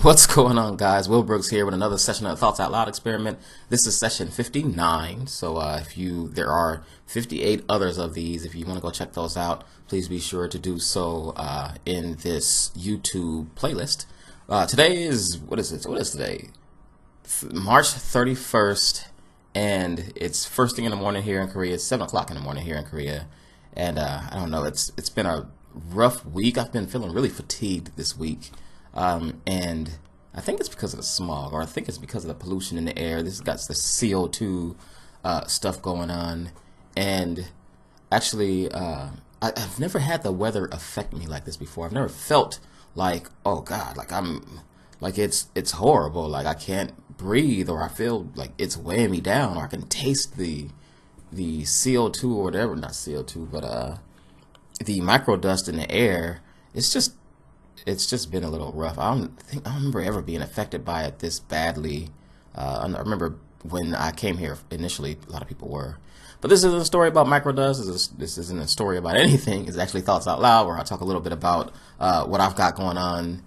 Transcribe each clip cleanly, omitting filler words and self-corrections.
What's going on, guys? Will Brooks here with another session of the Thoughts Out Loud experiment. This is session 59, so there are 58 others of these. If you want to go check those out, please be sure to do so in this YouTube playlist. Today is, what is today? March 31st, and it's first thing in the morning here in Korea. It's 7 o'clock in the morning here in Korea, and I don't know, it's been a rough week. I've been feeling really fatigued this week. And I think it's because of the smog, or I think it's because of the pollution in the air. This has got the CO2 stuff going on, and actually I've never had the weather affect me like this before. I've never felt like, oh God, like it's horrible, like I can't breathe, or I feel like it's weighing me down, or I can taste the CO2 or whatever, not CO2, but the micro dust in the air. It's just been a little rough. I don't remember ever being affected by it this badly. I remember when I came here initially, a lot of people were. But this isn't a story about microdust. This isn't a story about anything. It's actually Thoughts Out Loud, where I talk a little bit about what I've got going on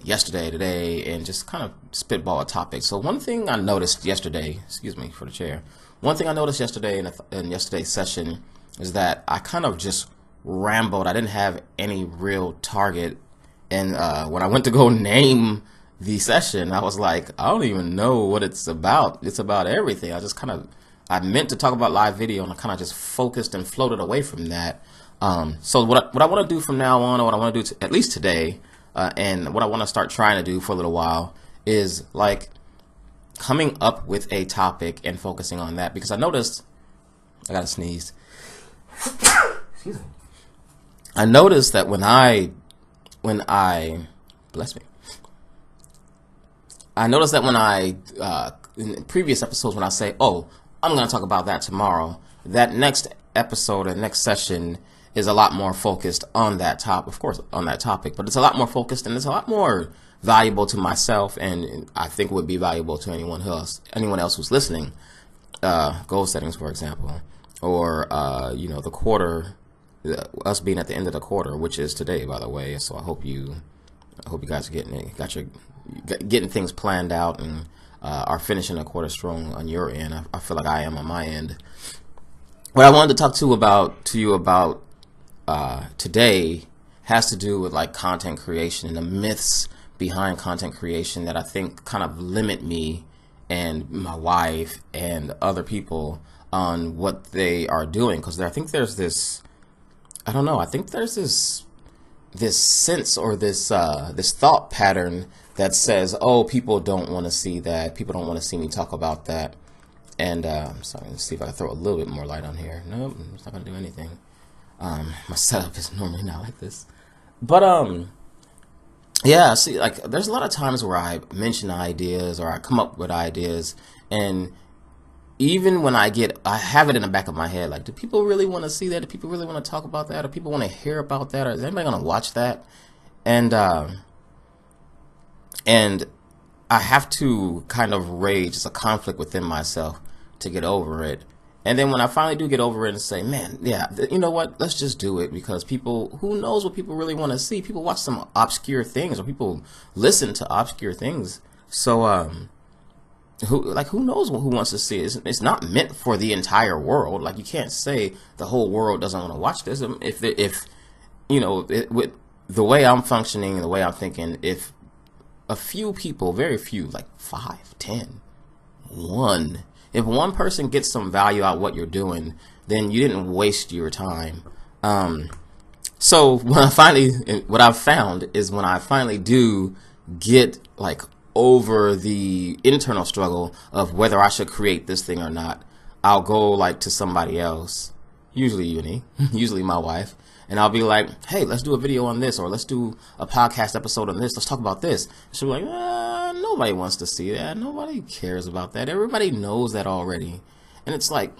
yesterday, today, and just kind of spitball a topic. So one thing I noticed yesterday, excuse me for the chair. One thing I noticed yesterday in yesterday's session is that I kind of just rambled. I didn't have any real target. And when I went to go name the session, I was like, I don't even know what it's about. It's about everything. I meant to talk about live video, and I kind of just focused and floated away from that. So what I want to do from now on, or what I want to do at least today, and what I want to start trying to do for a little while, is like coming up with a topic and focusing on that. Because I noticed, I gotta sneeze. Excuse me. I noticed that when I noticed that when in previous episodes, when I say, oh, I'm going to talk about that tomorrow, that next episode or next session is a lot more focused on that topic, of course, on that topic, but it's a lot more focused, and it's a lot more valuable to myself, and I think would be valuable to anyone else who's listening. Goal settings, for example, or, the quarter, us being at the end of the quarter, which is today, by the way. So I hope you guys are getting things planned out, and are finishing a quarter strong on your end. I feel like I am on my end. What I wanted to talk to you about today has to do with like content creation and the myths behind content creation that I think kind of limit me and my wife and other people on what they are doing. Because I think there's this, I don't know, I think there's this sense, or this thought pattern that says, oh, people don't want to see that. People don't want to see me talk about that. And sorry, let's see if I can throw a little bit more light on here. Nope, it's not going to do anything. My setup is normally not like this. But yeah, see, like there's a lot of times where I mention ideas, or I come up with ideas, and even when I have it in the back of my head, like, do people really want to see that? Do people really want to talk about that? Or people want to hear about that? Or is anybody going to watch that? And I have to kind of rage. It's a conflict within myself to get over it. And then when I finally do get over it and say, man, yeah, you know what? Let's just do it, because people, who knows what people really want to see? People watch some obscure things, or people listen to obscure things. So, who knows who wants to see it? It's not meant for the entire world. Like, you can't say the whole world doesn't want to watch this. If with the way I'm functioning and the way I'm thinking, if a few people, very few, like 5, 10, 1, if one person gets some value out of what you're doing, then you didn't waste your time. So what I've found is when I finally do get like over the internal struggle of whether I should create this thing or not, I'll go like to somebody else, usually Uni, usually my wife, and I'll be like, hey, let's do a video on this, or let's do a podcast episode on this, let's talk about this. She'll be like, nobody wants to see that, nobody cares about that, everybody knows that already. And it's like,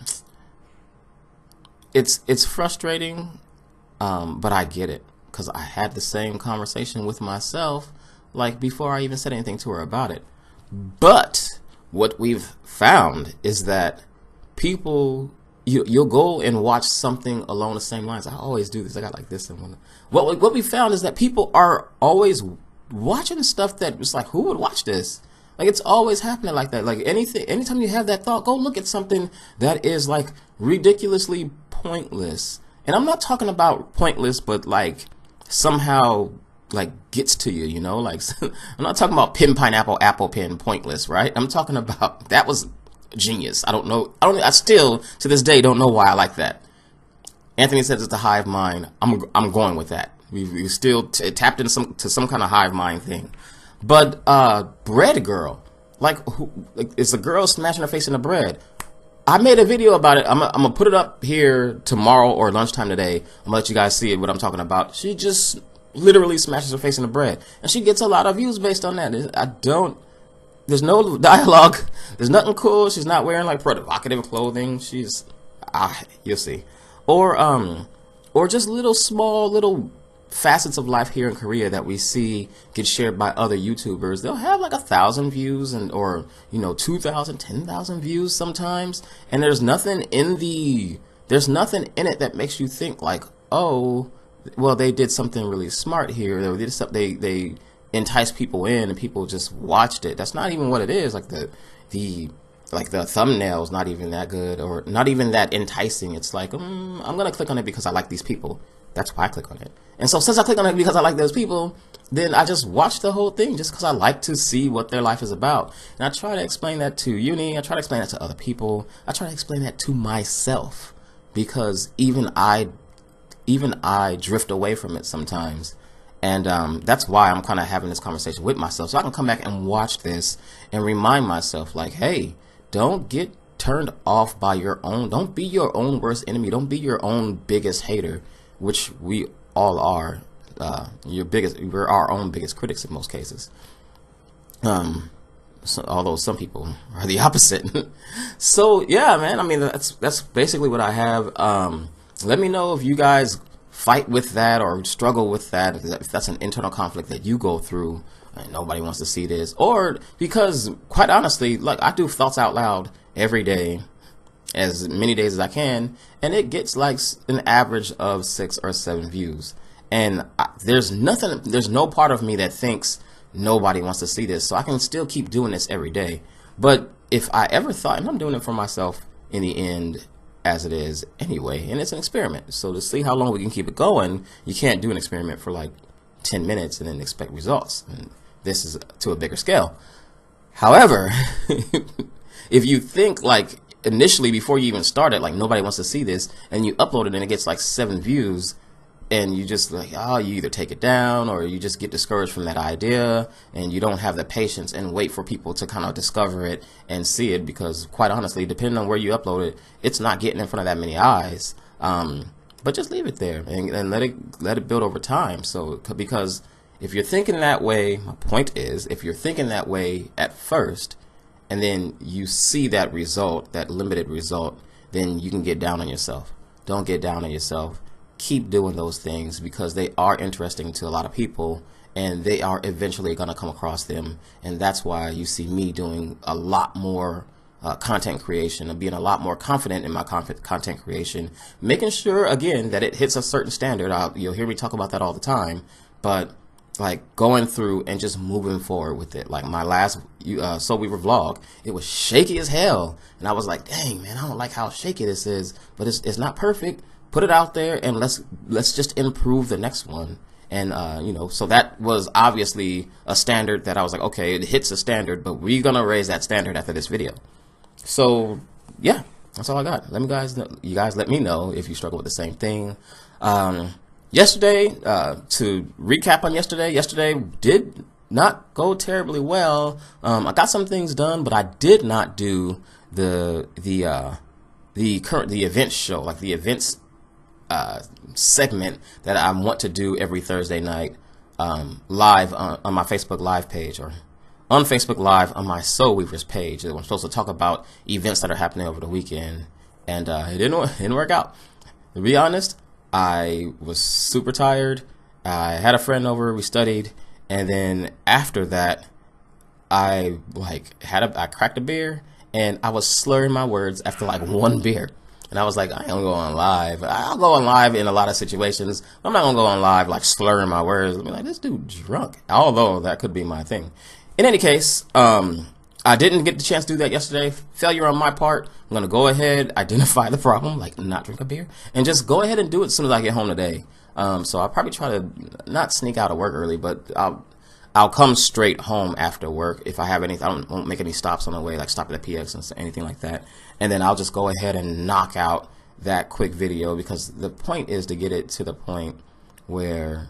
it's frustrating, but I get it, because I had the same conversation with myself like before I even said anything to her about it. But what we've found is that people, you'll go and watch something along the same lines. I always do this. I got like this and one. What we found is that people are always watching stuff that was like, who would watch this? Like, it's always happening like that. Like, anytime you have that thought, go look at something that is like ridiculously pointless. And I'm not talking about pointless, but like somehow like gets to you, you know? Like, I'm not talking about pin, pineapple, apple pin, pointless, right? I'm talking about, that was genius. I still to this day don't know why I like that. Anthony says it's the hive mind. I'm going with that. We still tapped into some kind of hive mind thing. But bread girl, like, it's a girl smashing her face in the bread. I made a video about it. I'm gonna put it up here tomorrow or lunchtime today. I'm gonna let you guys see what I'm talking about. She just literally smashes her face in the bread, and she gets a lot of views based on that. There's no dialogue. There's nothing cool. She's not wearing like provocative clothing. You'll see. Or just little facets of life here in Korea that we see get shared by other YouTubers. They'll have like 1,000 views or 2,000, 10,000 views sometimes, and there's nothing in it that makes you think like, oh, well, they did something really smart here. They entice people in and people just watched it. That's not even what it is. Like the thumbnail's not even that good or not even that enticing. It's like, I'm gonna click on it because I like these people. That's why I click on it. And so since I click on it because I like those people, then I just watch the whole thing just because I like to see what their life is about. And I try to explain that to Uni. I try to explain that to other people. I try to explain that to myself, because even I drift away from it sometimes. And that's why I'm kind of having this conversation with myself, so I can come back and watch this and remind myself, like, hey, don't get turned off by don't be your own worst enemy. Don't be your own biggest hater, which we all are. We're our own biggest critics in most cases. Although some people are the opposite. So yeah, man, I mean, that's basically what I have. Let me know if you guys fight with that or struggle with that, if that's an internal conflict that you go through and nobody wants to see this, or because quite honestly, like, I do Thoughts Out Loud every day, as many days as I can, and it gets like an average of 6 or 7 views, and there's no part of me that thinks nobody wants to see this, so I can still keep doing this every day. But if I ever thought, and I'm doing it for myself in the end as it is anyway, and it's an experiment, so to see how long we can keep it going, you can't do an experiment for like 10 minutes and then expect results, and this is to a bigger scale. However, if you think like initially before you even started, like, nobody wants to see this, and you upload it and it gets like 7 views, and you just like, oh, you either take it down or you just get discouraged from that idea, and you don't have the patience and wait for people to kind of discover it and see it, because quite honestly, depending on where you upload it, it's not getting in front of that many eyes. But just leave it there and let it build over time. So, because if you're thinking that way, my point is, if you're thinking that way at first, and then you see that result, that limited result, then you can get down on yourself. Don't get down on yourself. Keep doing those things, because they are interesting to a lot of people, and they are eventually going to come across them. And that's why you see me doing a lot more content creation and being a lot more confident in my content creation, making sure, again, that it hits a certain standard. You'll hear me talk about that all the time, but like going through and just moving forward with it. Like my last So We Were vlog, it was shaky as hell, and I was like, dang, man, I don't like how shaky this is, but it's not perfect. Put it out there, and let's just improve the next one. And so that was obviously a standard that I was like, okay, it hits a standard, but we're gonna raise that standard after this video. So yeah, that's all I got. You guys let me know if you struggle with the same thing. Yesterday, to recap on yesterday did not go terribly well. I got some things done, but I did not do the events show, like the events segment that I want to do every Thursday night, live on my Facebook Live page, or on Facebook Live on my Soul Weavers page. I'm supposed to talk about events that are happening over the weekend, and it didn't work out. To be honest, I was super tired. I had a friend over, we studied, and then after that, I cracked a beer, and I was slurring my words after like one beer. And I was like, I ain't gonna go on live. I'll go on live in a lot of situations. I'm not gonna go on live like slurring my words. I'll be like, this dude drunk. Although that could be my thing. In any case, I didn't get the chance to do that yesterday. Failure on my part. I'm gonna go ahead, identify the problem, like not drink a beer, and just go ahead and do it as soon as I get home today. So I'll probably try to not sneak out of work early, but I'll come straight home after work. If I have anything, I won't make any stops on the way, like stop at the PX and anything like that. And then I'll just go ahead and knock out that quick video, because the point is to get it to the point where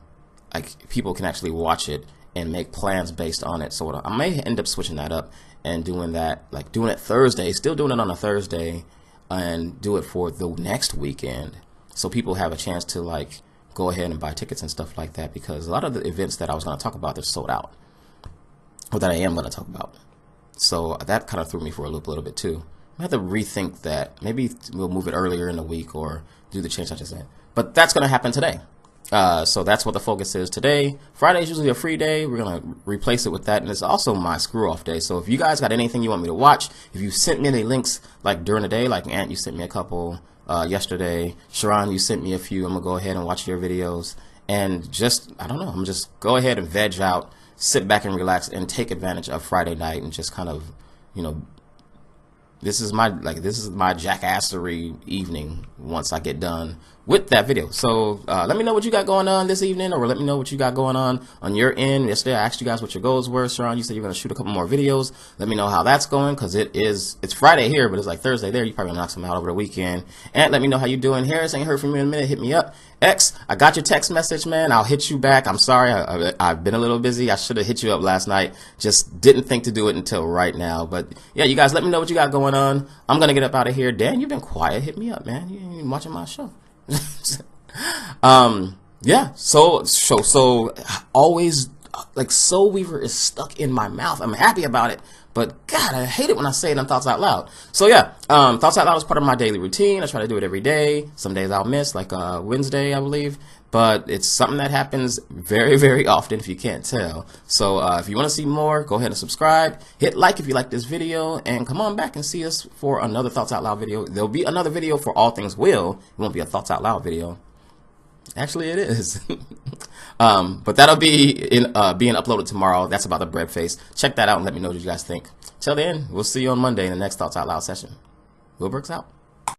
like people can actually watch it and make plans based on it. So I may end up switching that up and doing that, like doing it Thursday, still doing it on a Thursday, and do it for the next weekend, so people have a chance to like go ahead and buy tickets and stuff like that, because a lot of the events that I was going to talk about, they're sold out, or that I am going to talk about. So that kind of threw me for a loop a little bit too. I have to rethink that. Maybe we'll move it earlier in the week or do the change I just said. But that's going to happen today. So that's what the focus is today. Friday is usually a free day. We're going to replace it with that. And it's also my screw off day. So if you guys got anything you want me to watch, if you sent me any links like during the day, like Ant, you sent me a couple yesterday. Sharon, you sent me a few. I'm going to go ahead and watch your videos. And just, I don't know, I'm just go ahead and veg out, sit back and relax and take advantage of Friday night and just kind of, you know, this is my jackassery evening once I get done with that video. So let me know what you got going on this evening, or let me know what you got going on your end. Yesterday I asked you guys what your goals were. Sharon, you said you're going to shoot a couple more videos. Let me know how that's going, because it's Friday here, but it's like Thursday there. You probably knock some out over the weekend. And let me know how you doing. Harris, ain't heard from you in a minute. Hit me up. X, I got your text message, man. I'll hit you back. I'm sorry. I've been a little busy. I should have hit you up last night. Just didn't think to do it until right now. But yeah, you guys let me know what you got going on. I'm going to get up out of here. Dan, you've been quiet. Hit me up, man. You ain't even watching my show. Yeah, so always like Soul Weaver is stuck in my mouth. I'm happy about it, but God, I hate it when I say it on Thoughts Out Loud. So yeah, Thoughts Out Loud is part of my daily routine. I try to do it every day. Some days I'll miss, like Wednesday, I believe, but it's something that happens very, very often, if you can't tell. So if you want to see more, go ahead and subscribe. Hit like if you like this video, and come on back and see us for another Thoughts Out Loud video. There'll be another video for All Things Will. It won't be a Thoughts Out Loud video. Actually, it is. But that'll be being uploaded tomorrow. That's about the bread face. Check that out and let me know what you guys think. Till then, we'll see you on Monday in the next Thoughts Out Loud session. Will Brooks out.